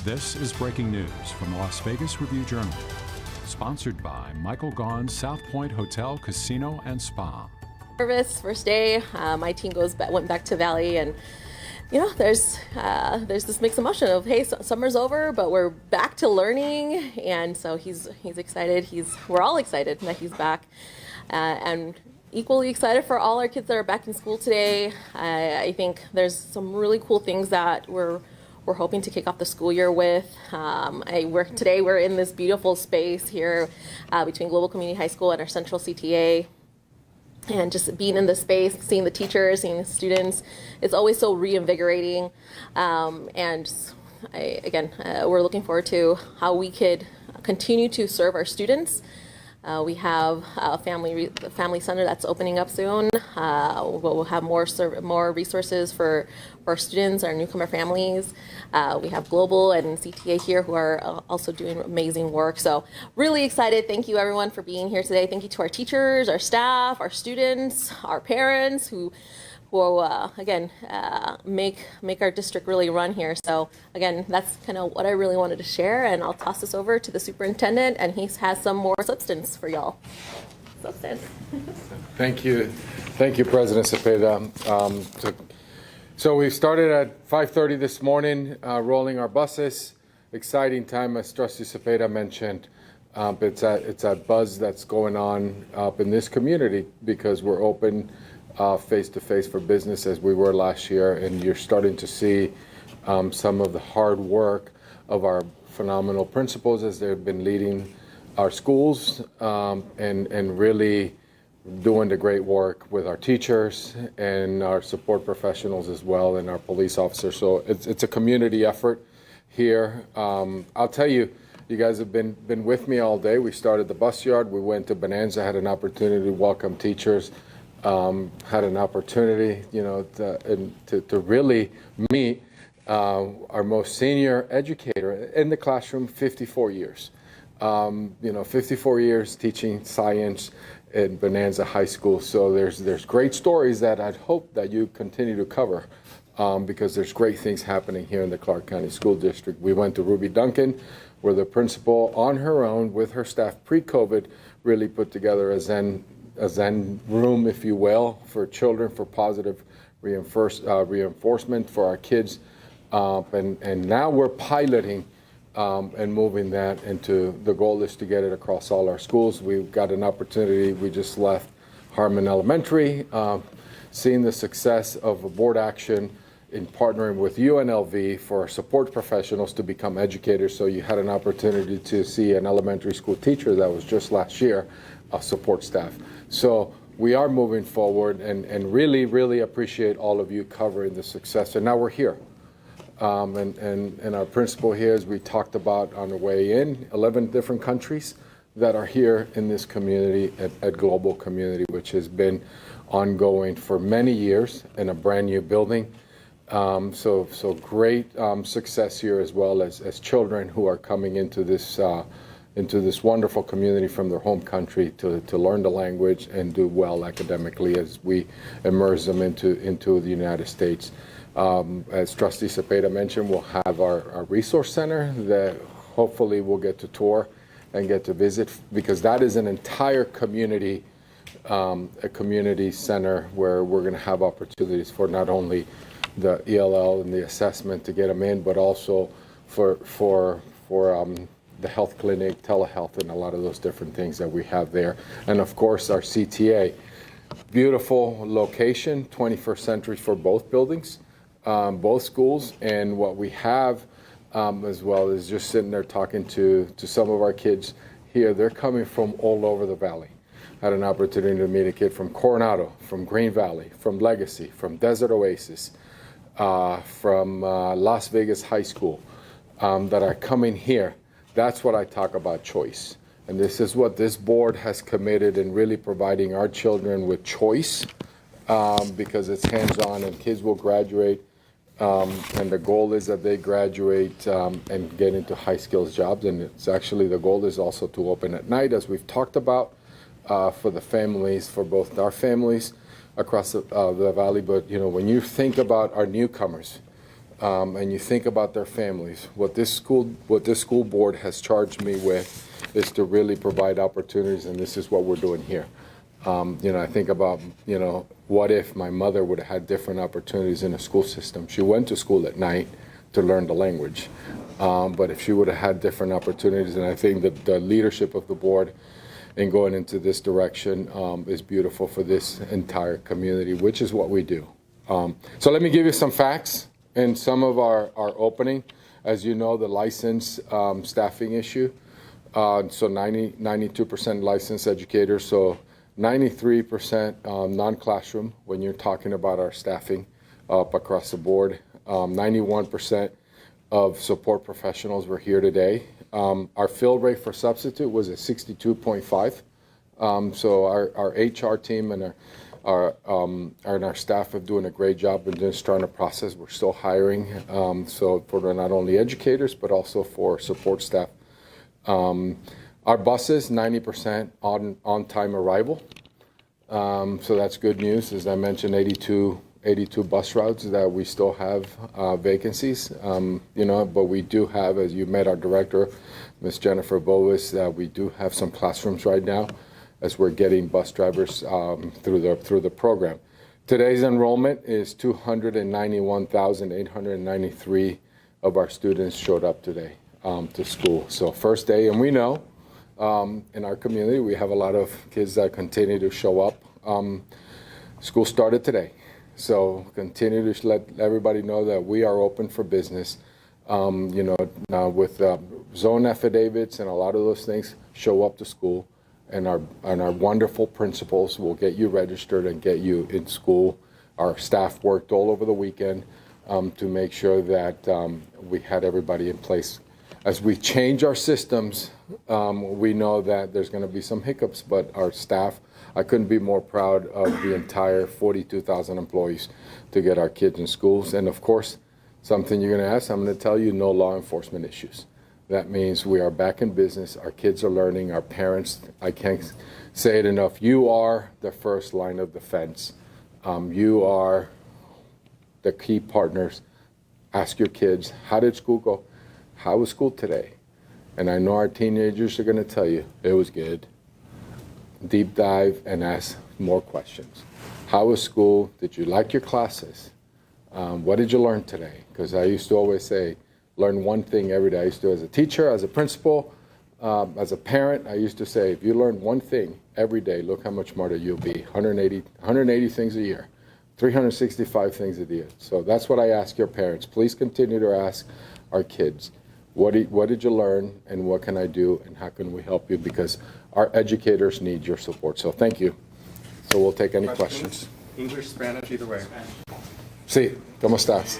This is breaking news from the Las Vegas Review-Journal, sponsored by Michael Gaughan's South Point Hotel, Casino, and Spa. Nervous first day. My team went back to Valley, and there's this mixed emotion of, hey, summer's over, but we're back to learning, and so he's excited. We're all excited that he's back, and equally excited for all our kids that are back in school today. I think there's some really cool things that we're hoping to kick off the school year with. Today we're in this beautiful space here between Global Community High School and our Central CTA. And just being in this space, seeing the teachers, seeing the students, it's always so reinvigorating. We're looking forward to how we could continue to serve our students. We have a family center that's opening up soon. We'll have more resources for our students, our newcomer families. We have Global and CTA here who are also doing amazing work. So really excited. Thank you everyone for being here today. Thank you to our teachers, our staff, our students, our parents who make our district really run here. So again, that's kind of what I really wanted to share, and I'll toss this over to the superintendent, and he has some more substance for y'all. Substance. Thank you, President Cepeda. So we started at 5:30 this morning, rolling our buses. Exciting time, as Trustee Cepeda mentioned. It's a buzz that's going on up in this community because we're open face-to-face for business as we were last year, and you're starting to see some of the hard work of our phenomenal principals as they've been leading our schools and really doing the great work with our teachers and our support professionals as well, and our police officers. So it's a community effort here. I'll tell you, you guys have been with me all day. We started the bus yard. We went to Bonanza, had an opportunity to welcome teachers. Had an opportunity, to really meet our most senior educator in the classroom, 54 years. 54 years teaching science in Bonanza High School. So there's great stories that I'd hope that you continue to cover because there's great things happening here in the Clark County School District. We went to Ruby Duncan, where the principal on her own with her staff pre-COVID really put together a Zen room, if you will, for children, for positive reinforcement for our kids. And now we're piloting and moving that into, the goal is to get it across all our schools. We've got an opportunity. We just left Harmon Elementary, seeing the success of a board action in partnering with UNLV for our support professionals to become educators. So you had an opportunity to see an elementary school teacher that was just last year, support staff. So we are moving forward and really, really appreciate all of you covering the success. And now we're here. And our principal here, as we talked about on the way in, 11 different countries that are here in this community at Global Community, which has been ongoing for many years in a brand new building. So great success here, as well as children who are coming into this wonderful community from their home country to learn the language and do well academically as we immerse them into the United States. As Trustee Cepeda mentioned, we'll have our resource center that hopefully we'll get to tour and get to visit, because that is an entire community, a community center where we're going to have opportunities for not only the ELL and the assessment to get them in, but also for the health clinic, telehealth, and a lot of those different things that we have there. And of course, our CTA. Beautiful location, 21st century for both buildings, both schools. And what we have as well is just sitting there talking to some of our kids here. They're coming from all over the valley. Had an opportunity to meet a kid from Coronado, from Green Valley, from Legacy, from Desert Oasis, from Las Vegas High School that are coming here. That's what I talk about, choice. And this is what this board has committed in really providing our children with choice, because it's hands-on and kids will graduate. And the goal is that they graduate and get into high skills jobs. And it's actually, the goal is also to open at night, as we've talked about, for the families, for both our families across the valley. But when you think about our newcomers, and you think about their families, what this school board has charged me with is to really provide opportunities, and this is what we're doing here. I think about, what if my mother would have had different opportunities in the school system? She went to school at night to learn the language, but if she would have had different opportunities, and I think that the leadership of the board in going into this direction is beautiful for this entire community, which is what we do. So let me give you some facts in some of our opening. As you know, the license staffing issue. So 92% licensed educators, so 93% non-classroom when you're talking about our staffing up across the board. 91% of support professionals were here today. Our fill rate for substitute was at 62.5. So our HR team and our staff are doing a great job in just trying to process. We're still hiring, so for not only educators but also for support staff. Our buses, 90% on-time arrival. So that's good news. As I mentioned, 82 bus routes that we still have vacancies. But we do have, as you met our director, Ms. Jennifer Bovis, we do have some classrooms right now as we're getting bus drivers through the program. Today's enrollment is 291,893 of our students showed up today to school. So first day, and we know in our community we have a lot of kids that continue to show up. School started today, so continue to let everybody know that we are open for business. Now with zone affidavits and a lot of those things, show up to school, and our wonderful principals will get you registered and get you in school. Our staff worked all over the weekend to make sure that we had everybody in place. As we change our systems, we know that there's going to be some hiccups, but our staff, I couldn't be more proud of the entire 42,000 employees to get our kids in schools. And of course, something you're going to ask, I'm going to tell you, no law enforcement issues. That means we are back in business. Our kids are learning. Our parents, I can't say it enough, you are the first line of defense. You are the key partners. Ask your kids, how did school go? How was school today? And I know our teenagers are going to tell you, it was good. Deep dive and ask more questions. How was school? Did you like your classes? What did you learn today? Because I used to always say, learn one thing every day. I used to, as a teacher, as a principal, as a parent, I used to say, if you learn one thing every day, look how much smarter you'll be. 180 things a year, 365 things a year. So that's what I ask your parents. Please continue to ask our kids. What did you learn, and what can I do, and how can we help you? Because our educators need your support. So thank you. So we'll take any questions. English, Spanish, either way. Sí, ¿cómo estás?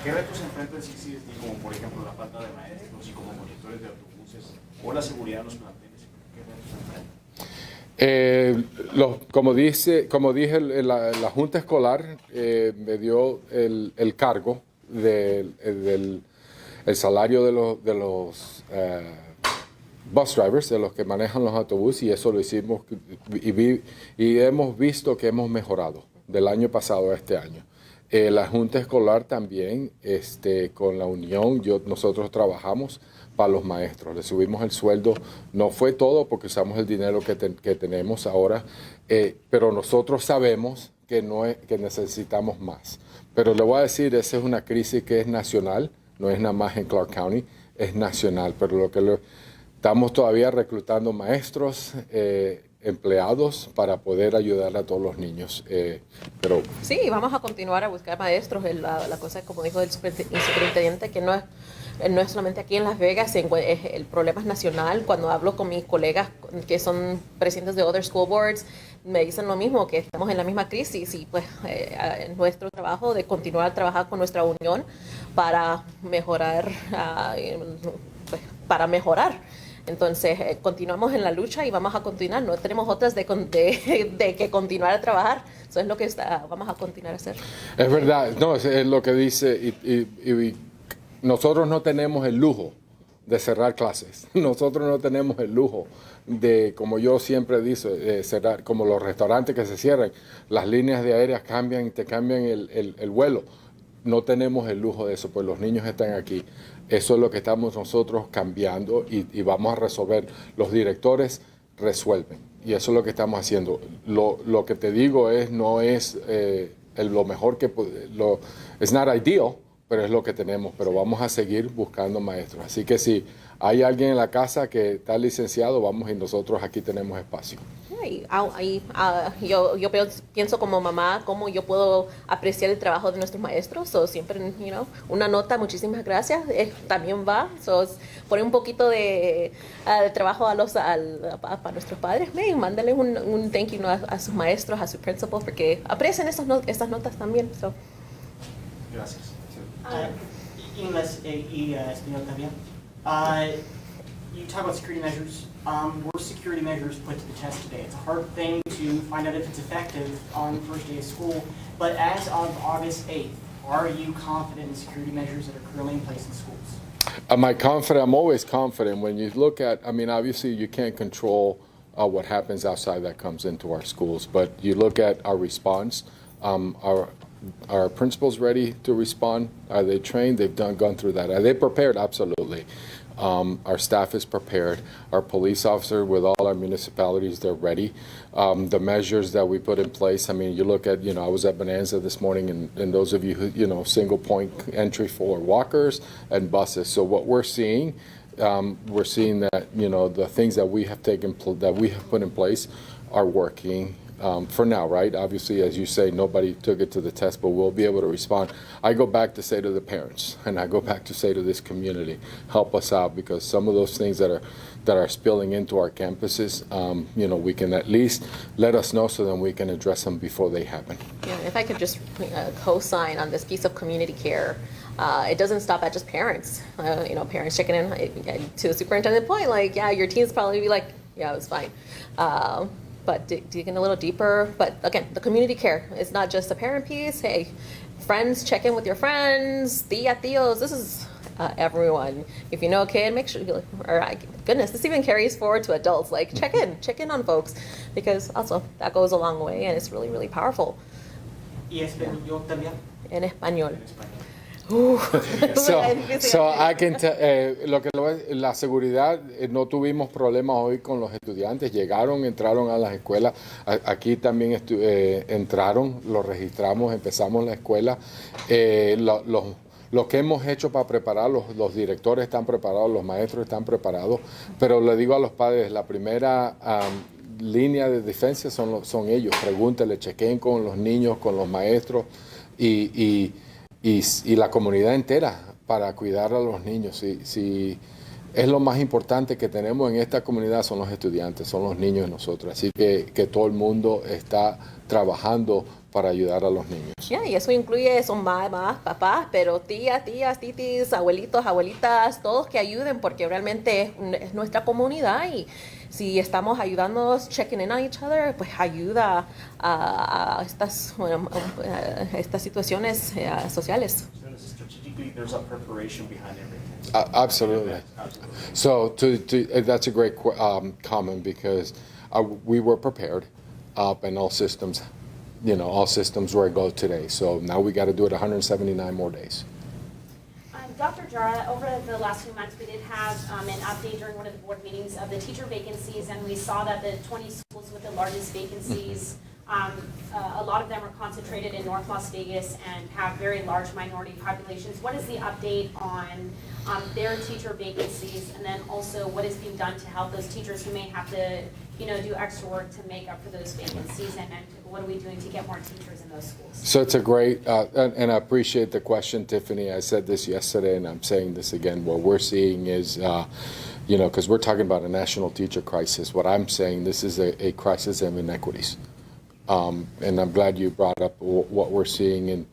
¿Qué retos enfrenta el CCSD, como por ejemplo la falta de maestros y como monitores de autobuses o la seguridad en los planteles? ¿Qué retos enfrenta? Como dije, la Junta Escolar me dio el cargo del salario de los bus drivers, de los que manejan los autobuses, y eso lo hicimos y hemos visto que hemos mejorado del año pasado a este año. La Junta Escolar también, con la unión, nosotros trabajamos para los maestros. Le subimos el sueldo, no fue todo porque usamos el dinero que tenemos ahora, pero nosotros sabemos que necesitamos más. Pero le voy a decir, esa es una crisis que es nacional, no es nada más en Clark County, es nacional. Pero estamos todavía reclutando maestros, empleados para poder ayudar a todos los niños. Pero sí, vamos a continuar a buscar maestros. La cosa, como dijo el superintendente, que no es solamente aquí en Las Vegas, el problema es nacional. Cuando hablo con mis colegas que son presidentes de other school boards, me dicen lo mismo, que estamos en la misma crisis, y pues nuestro trabajo de continuar a trabajar con nuestra unión para mejorar, Entonces, continuamos en la lucha y vamos a continuar. No tenemos otras de que continuar a trabajar. Eso es lo que vamos a continuar a hacer. Es verdad, no, es lo que dice, y nosotros no tenemos el lujo de cerrar clases. Nosotros no tenemos el lujo de, como yo siempre digo, cerrar, como los restaurantes que se cierran, las líneas de aéreas cambian, te cambian el vuelo. No tenemos el lujo de eso, pues los niños están aquí. Eso es lo que estamos nosotros cambiando y vamos a resolver. Los directores resuelven y eso es lo que estamos haciendo. Lo que te digo no es lo mejor que... it's not ideal, pero es lo que tenemos. Pero vamos a seguir buscando maestros. Así que si hay alguien en la casa que está licenciado, vamos y nosotros aquí tenemos espacio. Yo pienso como mamá cómo yo puedo apreciar el trabajo de nuestros maestros. So, siempre, una nota, muchísimas gracias, también va. So, poner un poquito de trabajo para nuestros padres. Mándale un thank you a sus maestros, a sus principals, porque aprecian estas notas también. So. Gracias. Inglés y español también. You talk about security measures. Were security measures put to the test today? It's a hard thing to find out if it's effective on the first day of school, but as of August 8th, are you confident in security measures that are currently in place in schools? Am I confident? I'm always confident. When you look at, obviously you can't control what happens outside that comes into our schools, but you look at our response. Are principals ready to respond? Are they trained? They've gone through that. Are they prepared? Absolutely. Our staff is prepared. Our police officer with all our municipalities, they're ready. The measures that we put in place, you look at, I was at Bonanza this morning, and those of you who, single point entry for walkers and buses. So what we're seeing that, the things that we have put in place are working. For now, right? Obviously, as you say, nobody took it to the test, but we'll be able to respond. I go back to say to the parents, and I go back to say to this community, help us out, because some of those things that are spilling into our campuses, we can at least let us know so then we can address them before they happen. Yeah, if I could just co-sign on this piece of community care. It doesn't stop at just parents. Parents checking in to the superintendent point, like, yeah, your teens probably be like, yeah, it was fine. But digging a little deeper. But again, the community care is not just a parent piece. Hey, friends, check in with your friends. Tios, this is everyone. If you know a kid, make sure, goodness, this even carries forward to adults. Like, check in on folks, because also that goes a long way and it's really, really powerful. ¿Y español también? En español. So I can la seguridad, no tuvimos problemas hoy con los estudiantes, entraron a las escuelas, aquí también entraron, los registramos, empezamos la escuela, lo que hemos hecho para prepararlos, los directores están preparados, los maestros están preparados, pero le digo a los padres, la primera línea de defensa son ellos, pregúntenle, chequen con los niños, con los maestros y la comunidad entera para cuidar a los niños. Si es lo más importante que tenemos en esta comunidad, son los estudiantes, son los niños de nosotros. Así que todo el mundo está trabajando para ayudar a los niños. Y eso incluye son mamás, papás, pero tías, titis, abuelitos, abuelitas, todos que ayuden, porque realmente es nuestra comunidad y si estamos ayudándonos, checking in on each other, pues ayuda a estas situaciones sociales. Strategically, there's a preparation behind everything. Absolutely. So that's a great comment, because we were prepared and all systems were a go today. So now we got to do it 179 more days. Dr. Jara, over the last few months, we did have an update during one of the board meetings of the teacher vacancies, and we saw that the 20 schools with the largest vacancies, a lot of them are concentrated in North Las Vegas and have very large minority populations. What is the update on their teacher vacancies, and then also what is being done to help those teachers who may have to do extra work to make up for those vacancies, and what are we doing to get more teachers in those schools? So it's a great, and I appreciate the question, Tiffany. I said this yesterday, and I'm saying this again. What we're seeing is, because we're talking about a national teacher crisis, what I'm saying, this is a crisis of inequities. And I'm glad you brought up what we're seeing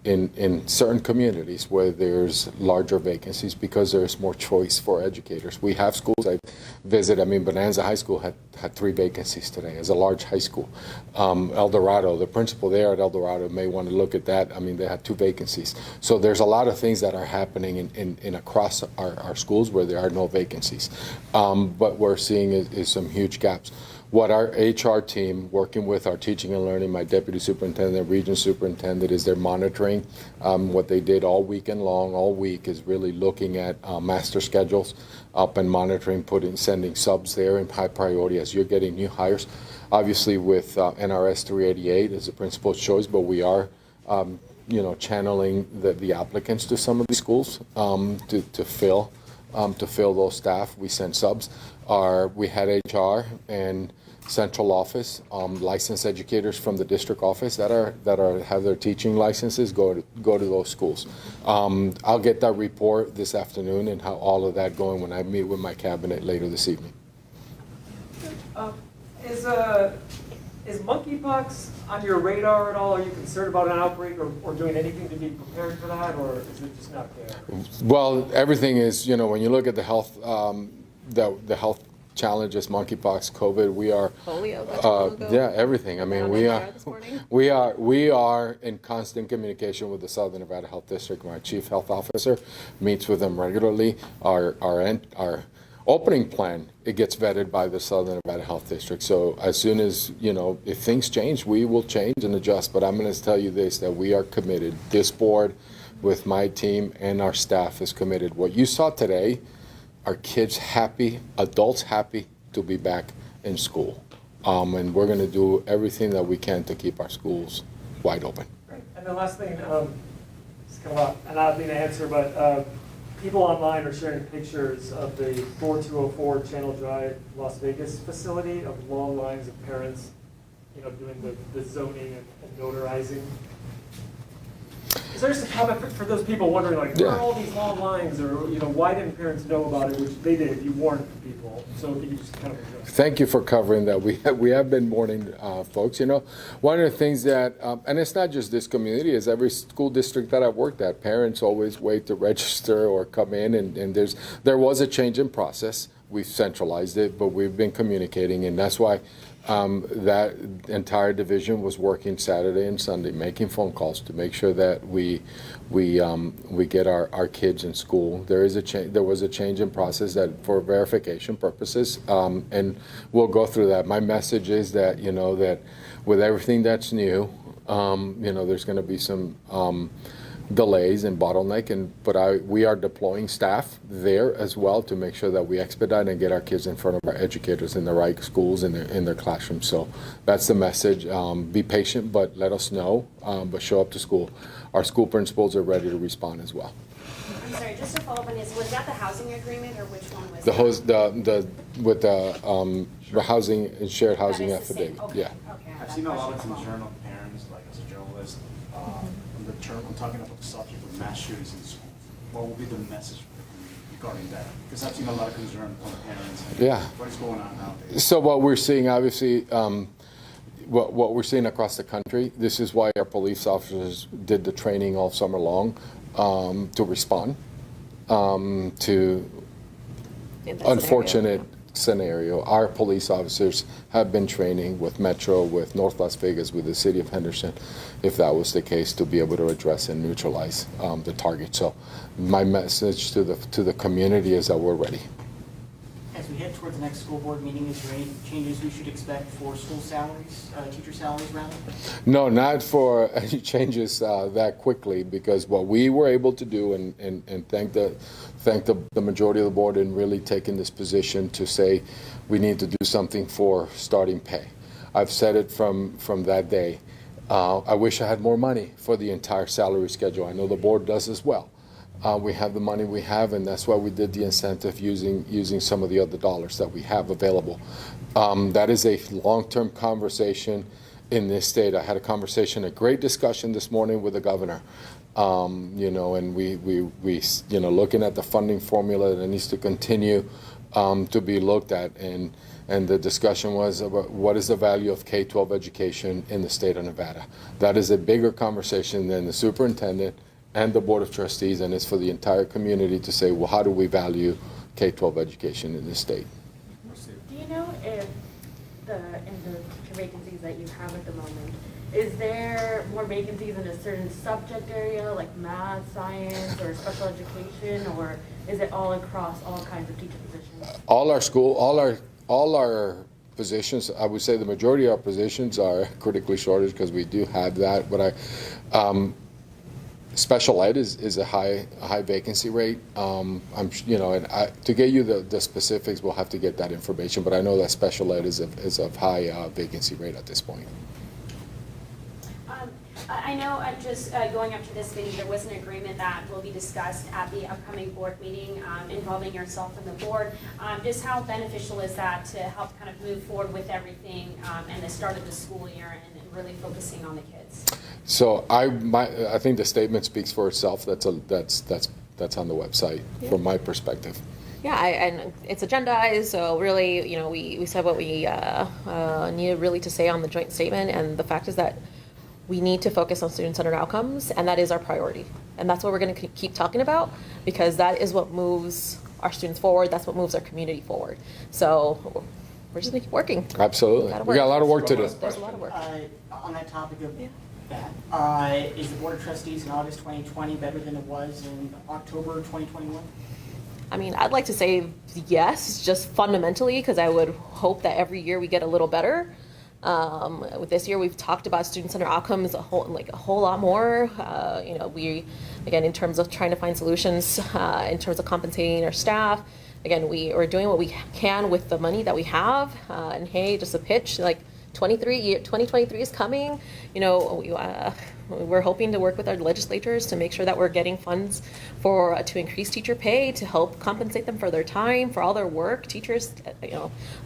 in certain communities where there's larger vacancies because there's more choice for educators. We have schools I visit. I mean, Bonanza High School had 3 vacancies today as a large high school. El Dorado, the principal there at El Dorado may want to look at that. I mean, they had 2 vacancies. So there's a lot of things that are happening in across our schools where there are no vacancies. But we're seeing is some huge gaps. What our HR team, working with our teaching and learning, my deputy superintendent, region superintendent, is they're monitoring what they did all weekend long, all week, is really looking at master schedules up and monitoring, sending subs there in high priority as you're getting new hires. Obviously with NRS 388 as a principal's choice, but we are channeling the applicants to some of these schools to fill those staff. We send subs. We had HR and central office, licensed educators from the district office that have their teaching licenses go to those schools. I'll get that report this afternoon and how all of that going when I meet with my cabinet later this evening. Is monkeypox on your radar at all? Are you concerned about an outbreak or doing anything to be prepared for that, or is it just not there? Well, everything is, when you look at the health, the health challenges, monkeypox, COVID, we are, Polio, yeah, everything. I mean, we are in constant communication with the Southern Nevada Health District. My chief health officer meets with them regularly. Our opening plan, it gets vetted by the Southern Nevada Health District. So as soon as, if things change, we will change and adjust. But I'm going to tell you this, that we are committed. This board with my team and our staff is committed. What you saw today are kids happy, adults happy to be back in school. And we're going to do everything that we can to keep our schools wide open. Right. And the last thing, it's kind of an odd thing to answer, but people online are sharing pictures of the 4204 Channel Drive Las Vegas facility of long lines of parents, doing the zoning and notarizing. Is there just a comment for those people wondering, where are all these long lines, or why didn't parents know about it, which they did, you warned people, so if you just kind of address. Thank you for covering that. We have been warning folks. One of the things that, and it's not just this community, it's every school district that I've worked at. Parents always wait to register or come in, and there was a change in process. We've centralized it, but we've been communicating, and that's why that entire division was working Saturday and Sunday, making phone calls to make sure that we get our kids in school. There was a change in process that for verification purposes, and we'll go through that. My message is that that with everything that's new, there's going to be some delays and bottleneck, but we are deploying staff there as well to make sure that we expedite and get our kids in front of our educators in the right schools in their classrooms. So that's the message. Be patient, but let us know. But show up to school. Our school principals are ready to respond as well. I'm sorry, just to follow up on this, was that the housing agreement, or which one was With the housing and shared housing That is the same. affidavit. Okay. Yeah. Okay. I've seen a lot of concern of parents, like as a journalist, on the term, I'm talking about the subject of mass shootings in schools. What will be the message for the community regarding that? Because I've seen a lot of concern from parents. And what is going on nowadays? So what we're seeing, obviously, what we're seeing across the country, this is why our police officers did the training all summer long to respond to unfortunate scenario. Our police officers have been training with Metro, with North Las Vegas, with the city of Henderson, if that was the case, to be able to address and neutralize the target. So my message to the community is that we're ready. As we head towards the next school board meeting, is there any changes we should expect for school salaries, teacher salaries rather? No, not for any changes that quickly, because what we were able to do, and thank the majority of the board in really taking this position to say we need to do something for starting pay. I've said it from that day. I wish I had more money for the entire salary schedule. I know the board does as well. We have the money we have, and that's why we did the incentive using some of the other dollars that we have available. That is a long-term conversation in this state. I had a great discussion this morning with the governor. And we looking at the funding formula that needs to continue to be looked at, and and the discussion was about what is the value of K-12 education in the state of Nevada. That is a bigger conversation than the superintendent and the Board of Trustees, and it's for the entire community to say, well, how do we value K-12 education in the state? Do you know if in the teacher vacancies that you have at the moment, is there more vacancies in a certain subject area like math, science, or special education, or is it all across all kinds of teacher positions? All our positions, I would say the majority of our positions are critically shortage because we do have that, but special ed is a high vacancy rate. To get you the specifics, we'll have to get that information, but I know that special ed is of high vacancy rate at this point. I know just going up to this meeting, there was an agreement that will be discussed at the upcoming board meeting involving yourself and the board. Just how beneficial is that to help kind of move forward with everything and the start of the school year and really focusing on the kids? So I think the statement speaks for itself. That's on the website from my perspective. Yeah, and it's agendized, so really, we said what we needed really to say on the joint statement, and the fact is that we need to focus on student-centered outcomes, and that is our priority. And that's what we're going to keep talking about, because that is what moves our students forward, that's what moves our community forward. So we're just going to keep working. Absolutely. We got a lot of work to do. There's a lot of work. On that topic of that, is the Board of Trustees in August 2020 better than it was in October 2021? I mean, I'd like to say yes, just fundamentally, because I would hope that every year we get a little better. With this year, we've talked about student-centered outcomes a whole lot more. We, again, in terms of trying to find solutions, in terms of compensating our staff, again, we are doing what we can with the money that we have. And hey, just a pitch, like 2023 is coming. We're hoping to work with our legislators to make sure that we're getting funds to increase teacher pay, to help compensate them for their time, for all their work. Teachers,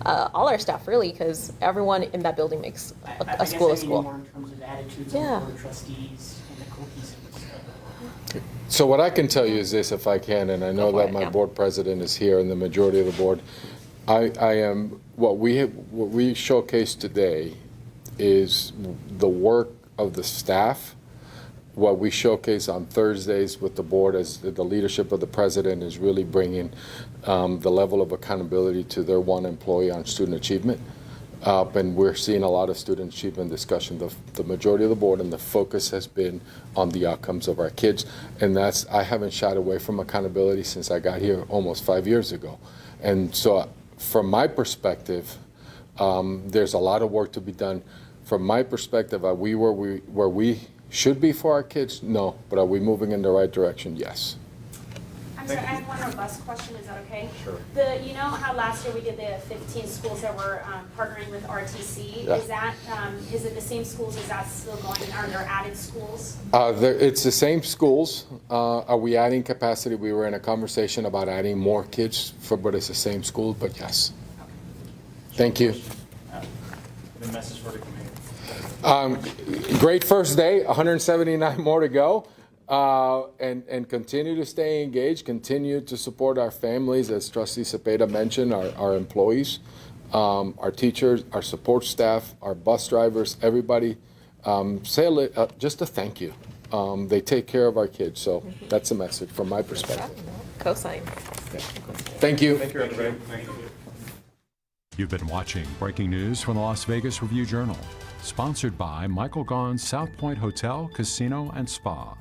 all our staff really, because everyone in that building makes a school a school. More in terms of attitudes of the Board of Trustees and the cohesiveness. So what I can tell you is this, if I can, and I know that my board president is here and the majority of the board. What we showcase today is the work of the staff. What we showcase on Thursdays with the board as the leadership of the president is really bringing the level of accountability to their one employee on student achievement. And we're seeing a lot of student achievement discussion. The majority of the board and the focus has been on the outcomes of our kids. And I haven't shied away from accountability since I got here almost 5 years ago. And so from my perspective, there's a lot of work to be done. From my perspective, are we where we should be for our kids? No. But are we moving in the right direction? Yes. I'm sorry, I have one robust question. Is that okay? Sure. You know how last year we did the 15 schools that were partnering with RTC? Yeah. Is it the same schools? Is that still going? Are there added schools? It's the same schools. Are we adding capacity? We were in a conversation about adding more kids, but it's the same school, but yes. Okay. Thank you. The message for the community. Great first day, 179 more to go. And continue to stay engaged, continue to support our families, as Trustee Cepeda mentioned, our employees, our teachers, our support staff, our bus drivers, everybody. Just a thank you. They take care of our kids, so that's a message from my perspective. Cosign. Thank you. Thank you, everybody. Thank you. You've been watching breaking news from the Las Vegas Review-Journal, sponsored by Michael Gaughan's South Point Hotel, Casino, and Spa.